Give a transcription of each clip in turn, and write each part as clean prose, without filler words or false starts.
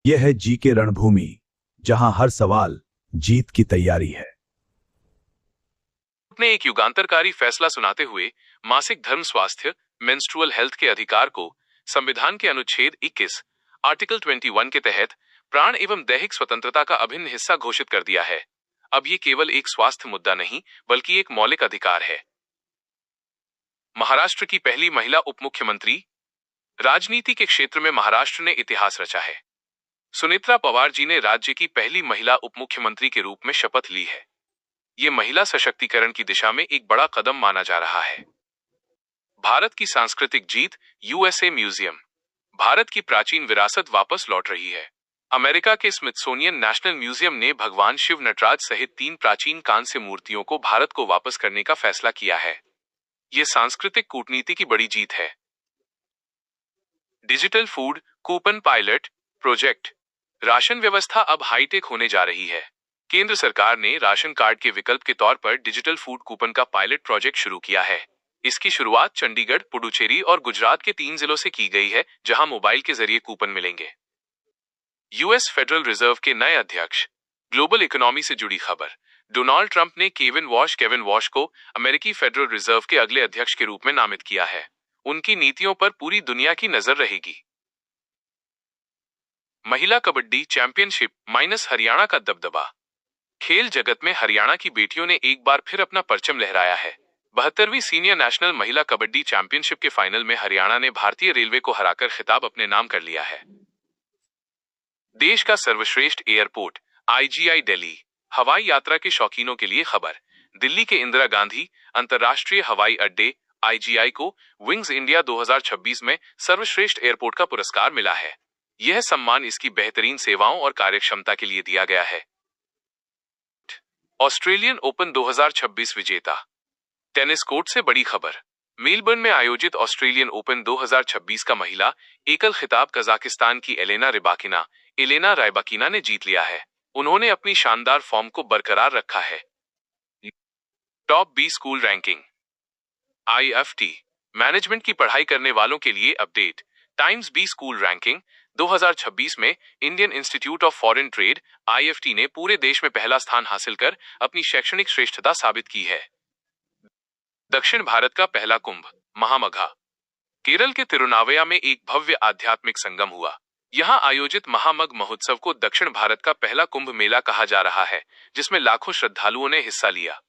यह है जी के रणभूमि, जहां हर सवाल जीत की तैयारी है। ने एक युगांतरकारी फैसला सुनाते हुए मासिक धर्म स्वास्थ्य मेंस्ट्रुअल हेल्थ के अधिकार को संविधान के अनुच्छेद 21 आर्टिकल 21 के तहत प्राण एवं दैहिक स्वतंत्रता का अभिन्न हिस्सा घोषित कर दिया है। अब ये केवल एक स्वास्थ्य मुद्दा नहीं बल्कि एक मौलिक अधिकार है। महाराष्ट्र की पहली महिला उप मुख्यमंत्री। राजनीति के क्षेत्र में महाराष्ट्र ने इतिहास रचा है। सुनेत्रा पवार जी ने राज्य की पहली महिला उप मुख्यमंत्री के रूप में शपथ ली है। ये महिला सशक्तिकरण की दिशा में एक बड़ा कदम माना जा रहा है। भारत की सांस्कृतिक जीत। USA museum. भारत की प्राचीन विरासत वापस लौट रही है। अमेरिका के स्मिथसोनियन नेशनल म्यूजियम ने भगवान शिव, नटराज सहित 3 प्राचीन कांस्य मूर्तियों को भारत को वापस करने का फैसला किया है। यह सांस्कृतिक कूटनीति की बड़ी जीत है। Digital food coupon pilot project. Ration व्यवस्था अब हाईटेक होने जा रही है। केंद्र सरकार ने राशन कार्ड के विकल्प के तौर पर डिजिटल फूड कूपन का पायलट प्रोजेक्ट शुरू किया है। इसकी शुरुआत चंडीगढ़, पुडुचेरी और गुजरात के 3 जिलों से की गई है, जहां मोबाइल के जरिए कूपन मिलेंगे। यूएस फेडरल रिजर्व के नए अध्यक्ष। ग्लोबल इकोनॉमी से जुड़ी खबर। डोनाल्ड ट्रंप ने केविन वॉश को अमेरिकी फेडरल रिजर्व के अगले अध्यक्ष के रूप में नामित किया है। उनकी नीतियों पर पूरी दुनिया की नजर रहेगी। महिला कबड्डी चैंपियनशिप माइनस हरियाणा का दबदबा। खेल जगत में हरियाणा की बेटियों ने एक बार फिर अपना परचम लहराया है। 72वीं सीनियर नेशनल महिला कबड्डी चैंपियनशिप के फाइनल में हरियाणा ने भारतीय रेलवे को हराकर खिताब अपने नाम कर लिया है। देश का सर्वश्रेष्ठ एयरपोर्ट आईजीआई दिल्ली। हवाई यात्रा के शौकीनों के लिए खबर। दिल्ली के इंदिरा गांधी अंतर्राष्ट्रीय हवाई अड्डे आईजीआई को विंग्स इंडिया 2026 में सर्वश्रेष्ठ एयरपोर्ट का पुरस्कार मिला है। यह सम्मान इसकी बेहतरीन सेवाओं और कार्यक्षमता के लिए दिया गया है। ऑस्ट्रेलियन ओपन 2026 विजेता। टेनिस कोर्ट से बड़ी खबर। मेलबर्न में आयोजित ऑस्ट्रेलियन ओपन 2026 का महिला एकल खिताब कजाकिस्तान की एलेना रायबाकिना ने जीत लिया है। उन्होंने अपनी शानदार फॉर्म को बरकरार रखा है। Top 20 school ranking. IFT management की पढ़ाई करने वालों के लिए update. Times B school ranking 2026 में Indian Institute of Foreign Trade IFT ने पूरे देश में पहला स्थान हासिल कर अपनी शैक्षणिक श्रेष्ठता साबित की है। दक्षिण भारत का पहला कुंभ महामघा। केरल के तिरुनावया में एक भव्य आध्यात्मिक संगम हुआ। यहां आयोजित महामघ महोत्सव को दक्षिण भारत का पहला कुंभ मेला कहा जा रहा है, जिसमें लाखों श्रद्धालुओं ने हिस्सा लिया।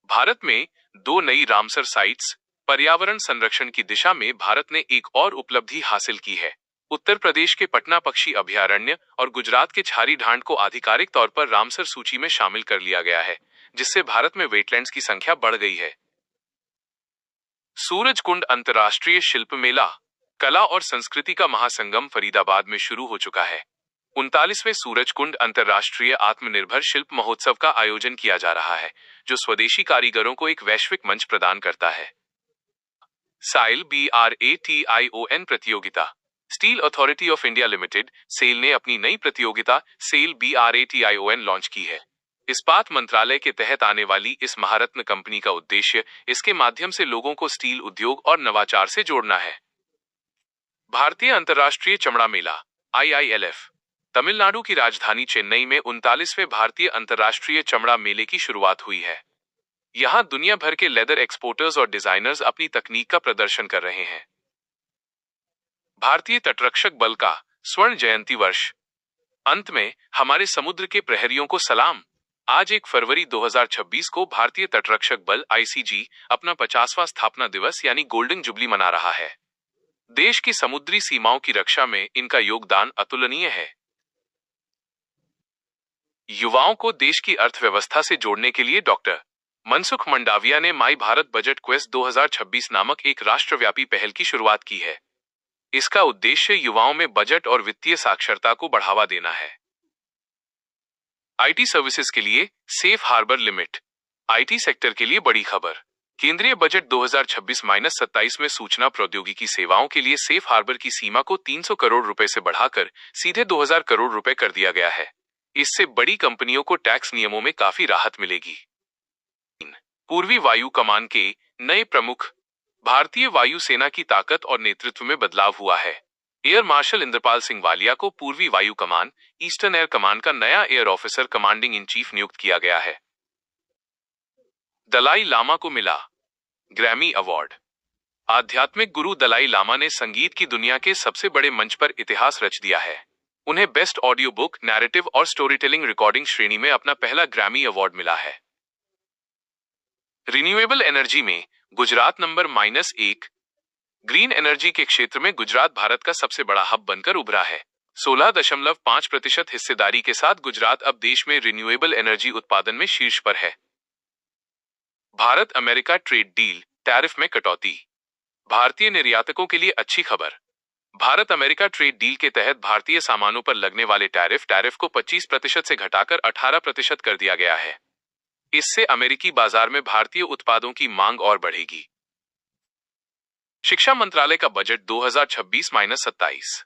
भारत में 2 नई रामसर साइट्स। पर्यावरण संरक्षण की दिशा में भारत ने एक और उपलब्धि हासिल की है। उत्तर प्रदेश के पटना पक्षी अभयारण्य और गुजरात के छारी ढांड को आधिकारिक तौर पर रामसर सूची में शामिल कर लिया गया है, जिससे भारत में वेटलैंड्स की संख्या बढ़ गई है। सूरजकुंड अंतर्राष्ट्रीय शिल्प मेला। कला और संस्कृति का महासंगम फरीदाबाद में शुरू हो चुका है। 39वें सूरजकुंड अंतर्राष्ट्रीय आत्मनिर्भर शिल्प महोत्सव का आयोजन किया जा रहा है, जो स्वदेशी कारीगरों को एक वैश्विक मंच प्रदान करता है। साइल BRATION प्रतियोगिता। Steel Authority of India Limited SAIL ने अपनी नई प्रतियोगिता सेल BRATION लॉन्च की है। इस्पात मंत्रालय के तहत आने वाली इस महारत्न कंपनी का उद्देश्य इसके माध्यम से लोगों को स्टील उद्योग और नवाचार से जोड़ना है। भारतीय अंतर्राष्ट्रीय चमड़ा मेला IILF। तमिलनाडु की राजधानी चेन्नई में 39वें भारतीय अंतर्राष्ट्रीय चमड़ा मेले की शुरुआत हुई है। यहां दुनिया भर के लेदर एक्सपोर्टर्स और डिजाइनर्स अपनी तकनीक का प्रदर्शन कर रहे हैं। भारतीय तटरक्षक बल का स्वर्ण जयंती वर्ष। अंत में हमारे समुद्र के प्रहरियों को सलाम। आज 1 फरवरी 2026 को भारतीय तटरक्षक बल ICG अपना 50वां स्थापना दिवस यानी गोल्डन जुबली मना रहा है। देश की समुद्री सीमाओं की रक्षा में इनका योगदान अतुलनीय है। युवाओं को देश की अर्थव्यवस्था से जोड़ने के लिए डॉक्टर मनसुख मंडाविया ने माई भारत बजट क्वेस्ट 2026 नामक एक राष्ट्रव्यापी पहल की शुरुआत की है। इसका उद्देश्य युवाओं में बजट और वित्तीय साक्षरता को बढ़ावा देना है। आईटी सर्विसेज के लिए safe harbour limit. IT sector के लिए बड़ी खबर। केंद्रीय बजट 2026-27 में सूचना प्रौद्योगिकी सेवाओं के लिए सेफ हार्बर की सीमा को 300 करोड़ रुपए से बढ़ाकर सीधे 2000 करोड़ रुपए कर दिया गया है। इससे बड़ी कंपनियों को टैक्स नियमों में काफी राहत मिलेगी। पूर्वी वायु कमान के नए प्रमुख। भारतीय वायुसेना की ताकत और नेतृत्व में बदलाव हुआ है। एयर मार्शल इंद्रपाल सिंह वालिया को पूर्वी वायु कमान ईस्टर्न एयर कमांड का नया air officer commanding in chief नियुक्त किया गया है। दलाई लामा को मिला ग्रैमी अवार्ड। आध्यात्मिक गुरु दलाई लामा ने संगीत की दुनिया के सबसे बड़े मंच पर इतिहास रच दिया है। उन्हें बेस्ट ऑडियो बुक, नैरेटिव और स्टोरी टेलिंग रिकॉर्डिंग श्रेणी में अपना पहला ग्रैमी अवार्ड मिला है। रिन्यूएबल एनर्जी में गुजरात नंबर -1। ग्रीन एनर्जी के क्षेत्र में गुजरात भारत का सबसे बड़ा हब बनकर उभरा है। 16.5% हिस्सेदारी के साथ गुजरात अब देश में रिन्यूएबल एनर्जी उत्पादन में शीर्ष पर है। Bharat America trade deal, tariff में कटौती। भारतीय निर्यातकों के लिए अच्छी खबर। भारत अमेरिका ट्रेड डील के तहत भारतीय सामानों पर लगने वाले टैरिफ को 25% से घटाकर 18% कर दिया गया है। इससे अमेरिकी बाजार में भारतीय उत्पादों की मांग और बढ़ेगी। शिक्षा मंत्रालय का बजट 2026-27।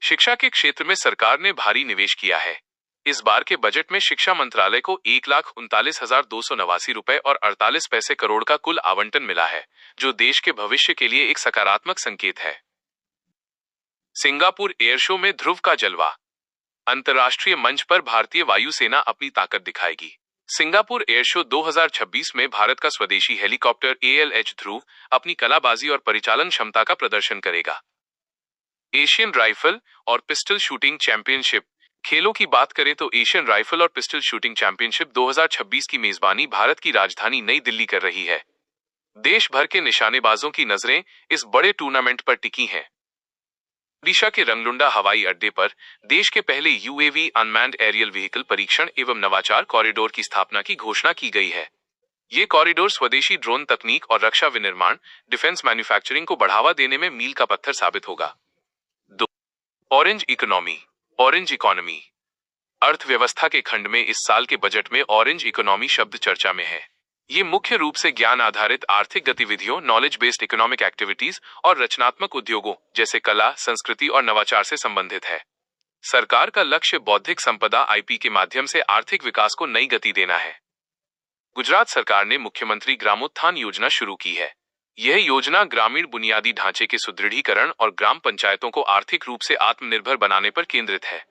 शिक्षा के क्षेत्र में सरकार ने भारी निवेश किया है। इस बार के बजट में शिक्षा मंत्रालय को 1,39,289 रुपए और 48 पैसे करोड़ का कुल आवंटन मिला है, जो देश के भविष्य के लिए एक सकारात्मक संकेत है। सिंगापुर एयर शो में ध्रुव का जलवा। अंतर्राष्ट्रीय मंच पर भारतीय वायुसेना अपनी ताकत दिखाएगी। सिंगापुर एयर शो 2026 में भारत का स्वदेशी हेलीकॉप्टर ALH ध्रुव अपनी कलाबाजी और परिचालन क्षमता का प्रदर्शन करेगा। एशियन राइफल और पिस्टल शूटिंग चैंपियनशिप। खेलों की बात करें तो एशियन राइफल और पिस्टल शूटिंग चैंपियनशिप 2026 की मेजबानी भारत की राजधानी नई दिल्ली कर रही है। देश भर के निशानेबाजों की नजरें इस बड़े टूर्नामेंट पर टिकी हैं। ओडिशा के रंगलुंडा हवाई अड्डे पर देश के पहले UAV अनमैन्ड एरियल व्हीकल परीक्षण एवं नवाचार कॉरिडोर की स्थापना की घोषणा की गई है। ये कॉरिडोर स्वदेशी ड्रोन तकनीक और रक्षा विनिर्माण, डिफेंस मैन्युफैक्चरिंग को बढ़ावा देने में मील का पत्थर साबित होगा। 2. Orange economy. Orange economy. अर्थव्यवस्था के खंड में इस साल के बजट में ऑरेंज इकोनॉमी शब्द चर्चा में है। ये मुख्य रूप से ज्ञान आधारित आर्थिक गतिविधियों, नॉलेज बेस्ड इकोनॉमिक एक्टिविटीज और रचनात्मक उद्योगों जैसे कला, संस्कृति और नवाचार से संबंधित है। सरकार का लक्ष्य बौद्धिक संपदा IP के माध्यम से आर्थिक विकास को नई गति देना है। गुजरात सरकार ने मुख्यमंत्री ग्रामोत्थान योजना शुरू की है। यह योजना ग्रामीण बुनियादी ढांचे के सुदृढ़ीकरण और ग्राम पंचायतों को आर्थिक रूप से आत्मनिर्भर बनाने पर केंद्रित है।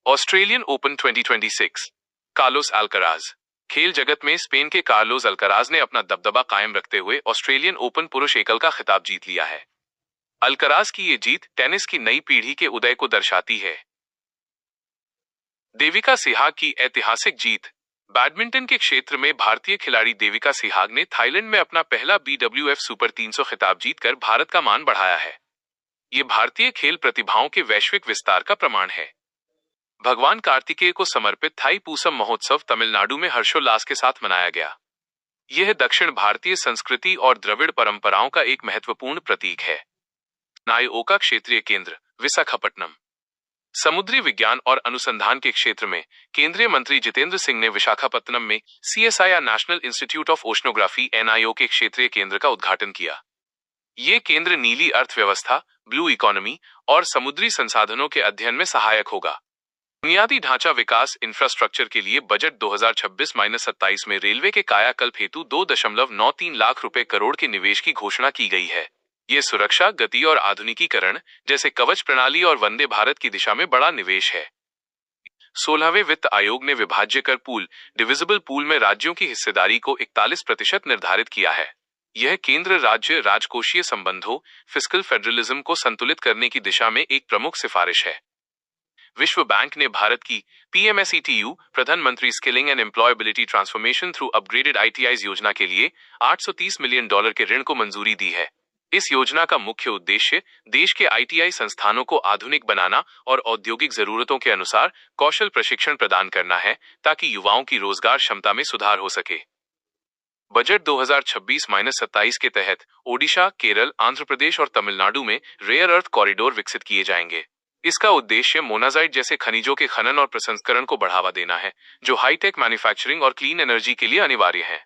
Australian open 2026। Carlos Alcaraz. खेल जगत में स्पेन के कार्लोस अल्कराज ने अपना दबदबा कायम रखते हुए ऑस्ट्रेलियन ओपन पुरुष एकल का खिताब जीत लिया है। अल्कराज की ये जीत टेनिस की नई पीढ़ी के उदय को दर्शाती है। देविका सिहाग की ऐतिहासिक जीत। बैडमिंटन के क्षेत्र में भारतीय खिलाड़ी देविका सिहाग ने थाईलैंड में अपना पहला BWF सुपर 300 खिताब जीतकर भारत का मान बढ़ाया है। ये भारतीय खेल प्रतिभाओं के वैश्विक विस्तार का प्रमाण है। भगवान कार्तिकेय को समर्पित थाई पूसम महोत्सव तमिलनाडु में हर्षोल्लास के साथ मनाया गया। यह दक्षिण भारतीय संस्कृति और द्रविड़ परंपराओं का एक महत्वपूर्ण प्रतीक है। नायोका क्षेत्रीय केंद्र, विशाखापट्टनम। समुद्री विज्ञान और अनुसंधान के क्षेत्र में केंद्रीय मंत्री जितेंद्र सिंह ने विशाखापट्टनम में CSIR national institute of oceanography NIO के क्षेत्रीय केंद्र का उद्घाटन किया। ये केंद्र नीली अर्थव्यवस्था, ब्लू इकोनॉमी और समुद्री संसाधनों के अध्ययन में सहायक होगा। बुनियादी ढांचा विकास इंफ्रास्ट्रक्चर के लिए बजट 2026-27 में रेलवे के कायाकल्प हेतु 2.93 लाख रुपए करोड़ के निवेश की घोषणा की गई है। ये सुरक्षा, गति और आधुनिकीकरण जैसे कवच प्रणाली और वंदे भारत की दिशा में बड़ा निवेश है। 16वें वित्त आयोग ने विभाज्य कर पूल, डिविजिबल पूल में राज्यों की हिस्सेदारी को 41% निर्धारित किया है। यह केंद्र राज्य राजकोषीय संबंधों, फिस्कल फेडरलिज्म को संतुलित करने की दिशा में एक प्रमुख सिफारिश है। विश्व बैंक ने भारत की PMSETU, प्रधानमंत्री skilling and employability transformation through upgraded ITIs योजना के लिए $830 मिलियन के ऋण को मंजूरी दी है। इस योजना का मुख्य उद्देश्य देश के ITI संस्थानों को आधुनिक बनाना और औद्योगिक जरूरतों के अनुसार कौशल प्रशिक्षण प्रदान करना है, ताकि युवाओं की रोजगार क्षमता में सुधार हो सके। बजट 2026-27 के तहत ओडिशा, केरल, आंध्र प्रदेश और तमिलनाडु में रेयर अर्थ कॉरिडोर विकसित किए जाएंगे। इसका उद्देश्य मोनाजाइट जैसे खनिजों के खनन और प्रसंस्करण को बढ़ावा देना है, जो हाईटेक मैन्युफैक्चरिंग और क्लीन एनर्जी के लिए अनिवार्य है।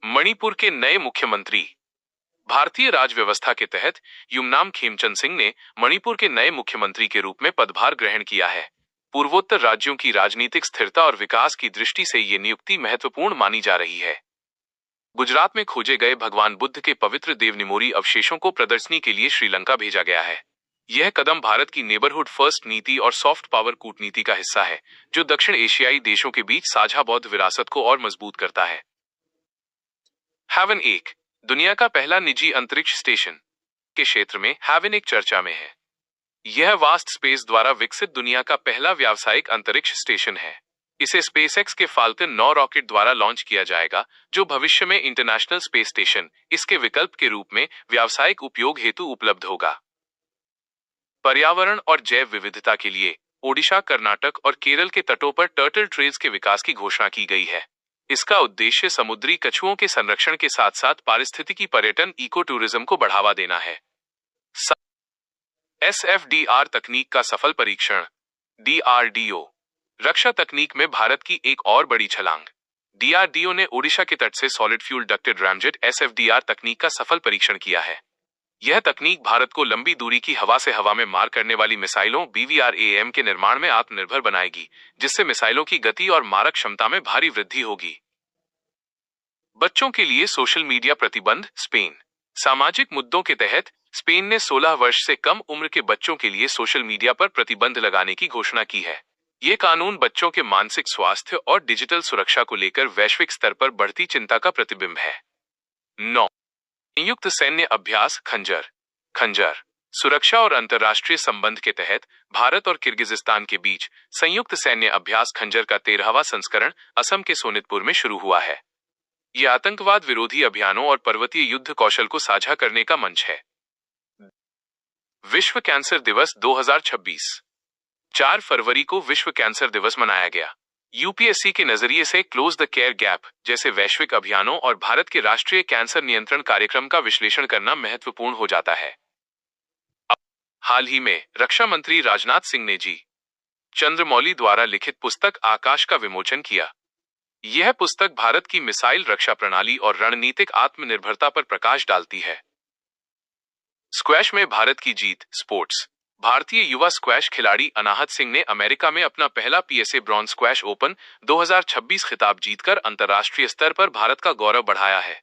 मणिपुर के नए मुख्यमंत्री। भारतीय राज व्यवस्था के तहत युमनाम खेमचंद सिंह ने मणिपुर के नए मुख्यमंत्री के रूप में पदभार ग्रहण किया है। पूर्वोत्तर राज्यों की राजनीतिक स्थिरता और विकास की दृष्टि से ये नियुक्ति महत्वपूर्ण मानी जा रही है। गुजरात में खोजे गए भगवान बुद्ध के पवित्र देवनिमोरी अवशेषों को प्रदर्शनी के लिए श्रीलंका भेजा गया है। यह कदम भारत की नेबरहुड फर्स्ट नीति और सॉफ्ट पावर कूटनीति का हिस्सा है, जो दक्षिण एशियाई देशों के बीच साझा बौद्ध विरासत को और मजबूत करता है। हेवन एक, दुनिया का पहला निजी अंतरिक्ष स्टेशन के क्षेत्र में हेवन एक चर्चा में है। यह वास्ट स्पेस द्वारा विकसित दुनिया का पहला व्यावसायिक अंतरिक्ष स्टेशन है। इसे स्पेसएक्स के फाल्कन 9 रॉकेट द्वारा लॉन्च किया जाएगा, जो भविष्य में इंटरनेशनल स्पेस स्टेशन इसके विकल्प के रूप में व्यावसायिक उपयोग हेतु उपलब्ध होगा। पर्यावरण और जैव विविधता के लिए ओडिशा, कर्नाटक और केरल के तटों पर टर्टल ट्रेल्स के विकास की घोषणा की गई है। इसका उद्देश्य समुद्री कछुओं के संरक्षण के साथ साथ पारिस्थितिकी पर्यटन इको टूरिज्म को बढ़ावा देना है। SFDR तकनीक का सफल परीक्षण। DRDO रक्षा तकनीक में भारत की एक और बड़ी छलांग। DRDO ने ओडिशा के तट से solid fuel ducted ramjet SFDR तकनीक का सफल परीक्षण किया है। यह तकनीक भारत को लंबी दूरी की हवा से हवा में मार करने वाली मिसाइलों BVRAM के निर्माण में आत्मनिर्भर बनाएगी, जिससे मिसाइलों की गति और मारक क्षमता में भारी वृद्धि होगी। बच्चों के लिए सोशल मीडिया प्रतिबंध। स्पेन सामाजिक मुद्दों के तहत स्पेन ने 16 वर्ष से कम उम्र के बच्चों के लिए सोशल मीडिया पर प्रतिबंध लगाने की घोषणा की है। यह कानून बच्चों के मानसिक स्वास्थ्य और डिजिटल सुरक्षा को लेकर वैश्विक स्तर पर बढ़ती चिंता का प्रतिबिंब है। 9. संयुक्त सैन्य अभ्यास खंजर सुरक्षा और अंतर्राष्ट्रीय संबंध के तहत भारत और किर्गिजिस्तान के बीच संयुक्त सैन्य अभ्यास खंजर का 13वां संस्करण असम के सोनितपुर में शुरू हुआ है। यह आतंकवाद विरोधी अभियानों और पर्वतीय युद्ध कौशल को साझा करने का मंच है। विश्व कैंसर दिवस 2026। 4 फरवरी को विश्व कैंसर दिवस मनाया गया। यूपीएससी के नजरिए से क्लोज द केयर गैप जैसे वैश्विक अभियानों और भारत के राष्ट्रीय कैंसर नियंत्रण कार्यक्रम का विश्लेषण करना महत्वपूर्ण हो जाता है। हाल ही में रक्षा मंत्री राजनाथ सिंह ने जी चंद्रमौली द्वारा लिखित पुस्तक आकाश का विमोचन किया। यह पुस्तक भारत की मिसाइल रक्षा प्रणाली और रणनीतिक आत्मनिर्भरता पर प्रकाश डालती है। स्क्वैश में भारत की जीत। स्पोर्ट्स भारतीय युवा स्क्वैश खिलाड़ी अनाहत सिंह ने अमेरिका में अपना पहला PSA ब्रॉन्ज स्क्वैश ओपन 2026 खिताब जीतकर अंतर्राष्ट्रीय स्तर पर भारत का गौरव बढ़ाया है।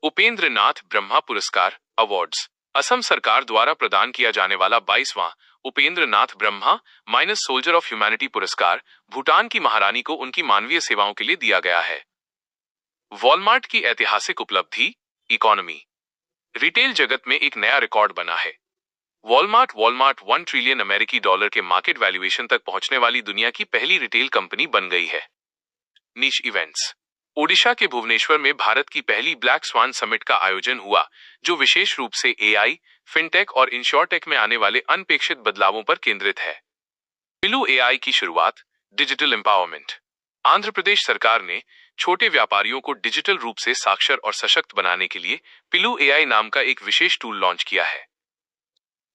उपेंद्र नाथ ब्रह्मा पुरस्कार अवार्ड्स। असम सरकार द्वारा प्रदान किया जाने वाला 22वां Upendra Nath Brahma minus soldier of humanity पुरस्कार भूटान की महारानी को उनकी मानवीय सेवाओं के लिए दिया गया है। वॉलमार्ट की ऐतिहासिक उपलब्धि। इकोनॉमी रिटेल जगत में एक नया रिकॉर्ड बना है। वॉलमार्ट 1 ट्रिलियन अमेरिकी डॉलर के मार्केट वैल्यूएशन तक पहुंचने वाली दुनिया की पहली रिटेल कंपनी बन गई है। नीश इवेंट्स ओडिशा के भुवनेश्वर में भारत की पहली ब्लैक स्वान समिट का आयोजन हुआ, जो विशेष रूप से AI, फिनटेक और इंश्योरटेक में आने वाले अनपेक्षित बदलावों पर केंद्रित है। पिलू AI की शुरुआत। डिजिटल एम्पावरमेंट आंध्र प्रदेश सरकार ने छोटे व्यापारियों को डिजिटल रूप से साक्षर और सशक्त बनाने के लिए पिलू AI नाम का एक विशेष टूल लॉन्च किया है।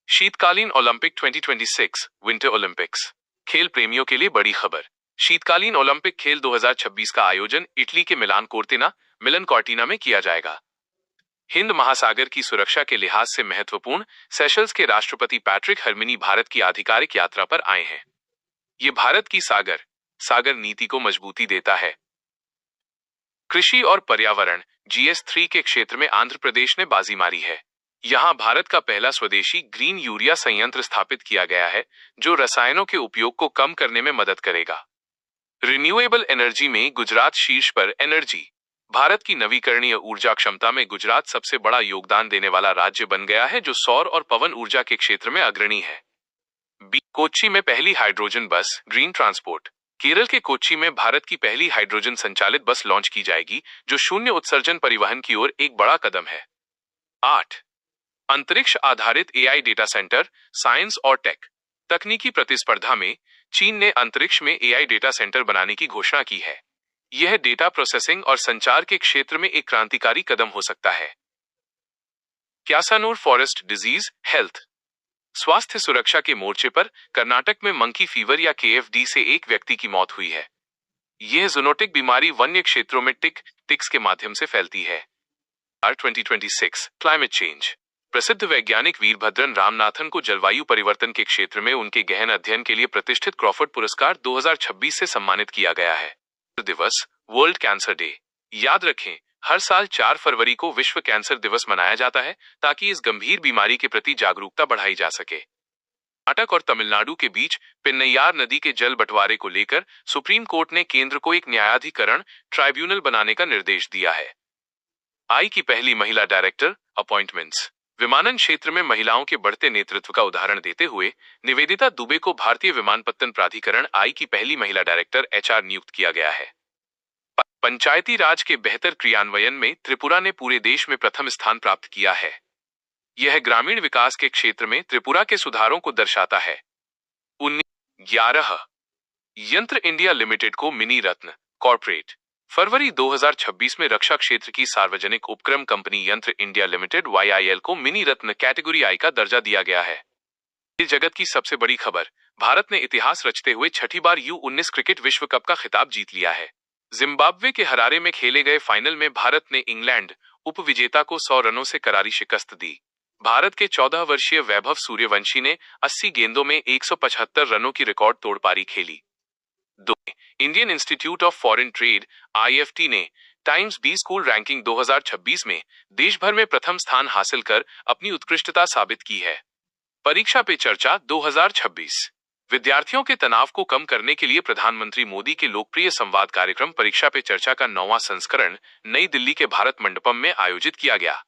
शीतकालीन ओलंपिक 2026 विंटर ओलंपिक्स खेल प्रेमियों के लिए बड़ी खबर। शीतकालीन ओलंपिक खेल 2026 का आयोजन इटली के मिलन कॉर्टिना में किया जाएगा। हिंद महासागर की सुरक्षा के लिहाज से महत्वपूर्ण सेशल्स के राष्ट्रपति पैट्रिक हर्मिनी भारत की आधिकारिक यात्रा पर आए हैं। ये भारत की सागर नीति को मजबूती देता है। कृषि और पर्यावरण GS3 के क्षेत्र में आंध्र प्रदेश ने बाजी मारी है। यहां भारत का पहला स्वदेशी ग्रीन यूरिया संयंत्र स्थापित किया गया है, जो रसायनों के उपयोग को कम करने में मदद करेगा। रिन्यूएबल एनर्जी में गुजरात शीर्ष पर। एनर्जी भारत की नवीकरणीय ऊर्जा क्षमता में गुजरात सबसे बड़ा योगदान देने वाला राज्य बन गया है, जो सौर और पवन ऊर्जा के क्षेत्र में अग्रणी है। कोच्चि में पहली हाइड्रोजन बस। ग्रीन ट्रांसपोर्ट केरल के कोच्चि में भारत की पहली हाइड्रोजन संचालित बस लॉन्च की जाएगी, जो शून्य उत्सर्जन परिवहन की ओर एक बड़ा कदम है। 8. अंतरिक्ष आधारित AI डेटा सेंटर। साइंस और टेक तकनीकी प्रतिस्पर्धा में चीन ने अंतरिक्ष में AI डेटा सेंटर बनाने की घोषणा की है। यह डेटा प्रोसेसिंग और संचार के क्षेत्र में एक क्रांतिकारी कदम हो सकता है। क्यासानूर फॉरेस्ट डिजीज हेल्थ स्वास्थ्य सुरक्षा के मोर्चे पर कर्नाटक में मंकी फीवर या KFD से एक व्यक्ति की मौत हुई है। यह जूनोटिक बीमारी वन्य क्षेत्रों में टिक्स के माध्यम से फैलती है। 2026 क्लाइमेट चेंज प्रसिद्ध वैज्ञानिक वीरभद्रन रामनाथन को जलवायु परिवर्तन के क्षेत्र में उनके गहन अध्ययन के लिए प्रतिष्ठित क्रॉफर्ड पुरस्कार 2026 से सम्मानित किया गया है। दिवस वर्ल्ड कैंसर डे याद रखें, हर साल 4 फरवरी को विश्व कैंसर दिवस मनाया जाता है ताकि इस गंभीर बीमारी के प्रति जागरूकता बढ़ाई जा सके। कर्नाटक और तमिलनाडु के बीच पेन्नैयार नदी के जल बंटवारे को लेकर सुप्रीम कोर्ट ने केंद्र को एक न्यायाधिकरण ट्राइब्यूनल बनाने का निर्देश दिया है। आई की पहली महिला डायरेक्टर अपॉइंटमेंट्स। विमानन क्षेत्र में महिलाओं के बढ़ते नेतृत्व का उदाहरण देते हुए निवेदिता दुबे को भारतीय विमानपत्तन प्राधिकरण आई की पहली महिला डायरेक्टर एचआर नियुक्त किया गया है। पंचायती राज के बेहतर क्रियान्वयन में त्रिपुरा ने पूरे देश में प्रथम स्थान प्राप्त किया है। यह ग्रामीण विकास के क्षेत्र में त्रिपुरा के सुधारों को दर्शाता है। 11 यंत्र इंडिया लिमिटेड को मिनी रत्न कॉर्पोरेट। फरवरी 2026 में रक्षा क्षेत्र की सार्वजनिक उपक्रम कंपनी यंत्र इंडिया लिमिटेड YIL को मिनी रत्न कैटेगरी आई का दर्जा दिया गया है। ये जगत की सबसे बड़ी खबर। भारत ने इतिहास रचते हुए छठी बार U19 क्रिकेट विश्व कप का खिताब जीत लिया है। जिम्बाब्वे के हरारे में खेले गए फाइनल में भारत ने इंग्लैंड उपविजेता को 100 रनों से करारी शिकस्त दी। भारत के 14 वर्षीय वैभव सूर्यवंशी ने 80 गेंदों में 175 रनों की रिकॉर्ड तोड़ पारी खेली। 2 Indian Institute of Foreign trade IFT ने टाइम्स बी स्कूल रैंकिंग 2026 में देश भर में प्रथम स्थान हासिल कर अपनी उत्कृष्टता साबित की है। परीक्षा पे चर्चा 2026। विद्यार्थियों के तनाव को कम करने के लिए प्रधानमंत्री मोदी के लोकप्रिय संवाद कार्यक्रम परीक्षा पे चर्चा का 9वां संस्करण नई दिल्ली के भारत मंडपम में आयोजित किया गया।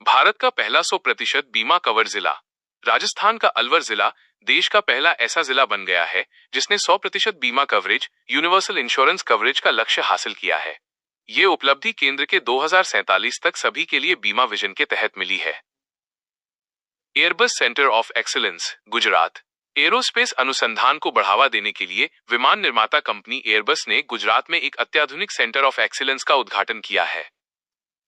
भारत का पहला 100% बीमा कवर जिला। राजस्थान का अलवर जिला देश का पहला ऐसा जिला बन गया है जिसने 100% बीमा कवरेज यूनिवर्सल इंश्योरेंस कवरेज का लक्ष्य हासिल किया है। ये उपलब्धि केंद्र के 2047 तक सभी के लिए बीमा विजन के तहत मिली है। Airbus centre of excellence Gujarat. Aerospace अनुसंधान को बढ़ावा देने के लिए विमान निर्माता कंपनी एयरबस ने गुजरात में एक अत्याधुनिक सेंटर ऑफ एक्सीलेंस का उद्घाटन किया है।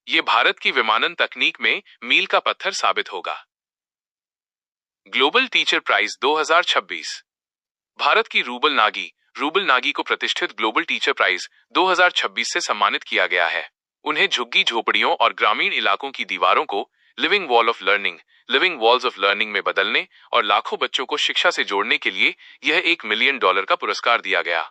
ये भारत की विमानन तकनीक में मील का पत्थर साबित होगा। Global teacher prize 2026। भारत की रूबल नागी को प्रतिष्ठित ग्लोबल टीचर प्राइज 2026 से सम्मानित किया गया है। उन्हें झुग्गी झोपड़ियों और ग्रामीण इलाकों की दीवारों को लिविंग वॉल्स ऑफ लर्निंग में बदलने और लाखों बच्चों को शिक्षा से जोड़ने के लिए यह $1 मिलियन का पुरस्कार दिया गया।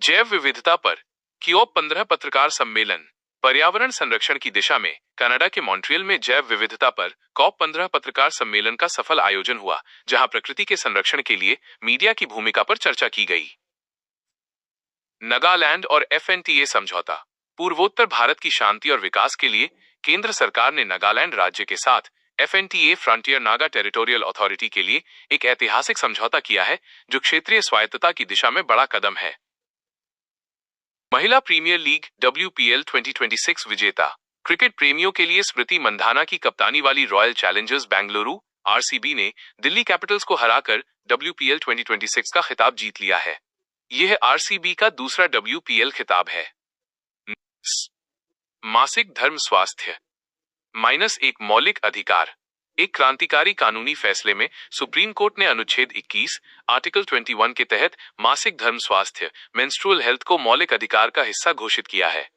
जैव विविधता पर COP15 पत्रकार सम्मेलन। पर्यावरण संरक्षण की दिशा में कनाडा के मॉन्ट्रियल में जैव विविधता पर COP15 पत्रकार सम्मेलन का सफल आयोजन हुआ, जहां प्रकृति के संरक्षण के लिए मीडिया की भूमिका पर चर्चा की गई। नागालैंड और FNTA समझौता। पूर्वोत्तर भारत की शांति और विकास के लिए केंद्र सरकार ने नागालैंड राज्य के साथ FNTA frontier Naga territorial authority के लिए एक ऐतिहासिक समझौता किया है, जो क्षेत्रीय स्वायत्तता की दिशा में बड़ा कदम है। महिला प्रीमियर लीग WPL 2026 विजेता। क्रिकेट प्रेमियों के लिए स्मृति मंधाना की कप्तानी वाली रॉयल चैलेंजर्स बेंगलुरु RCB ने दिल्ली कैपिटल्स को हराकर WPL 2026 का खिताब जीत लिया है। यह RCB का दूसरा WPL खिताब है। मासिक धर्म स्वास्थ्य -1 मौलिक अधिकार। एक क्रांतिकारी कानूनी फैसले में सुप्रीम कोर्ट ने अनुच्छेद 21 आर्टिकल 21 के तहत मासिक धर्म स्वास्थ्य मेंस्ट्रुअल हेल्थ को मौलिक अधिकार का हिस्सा घोषित किया है।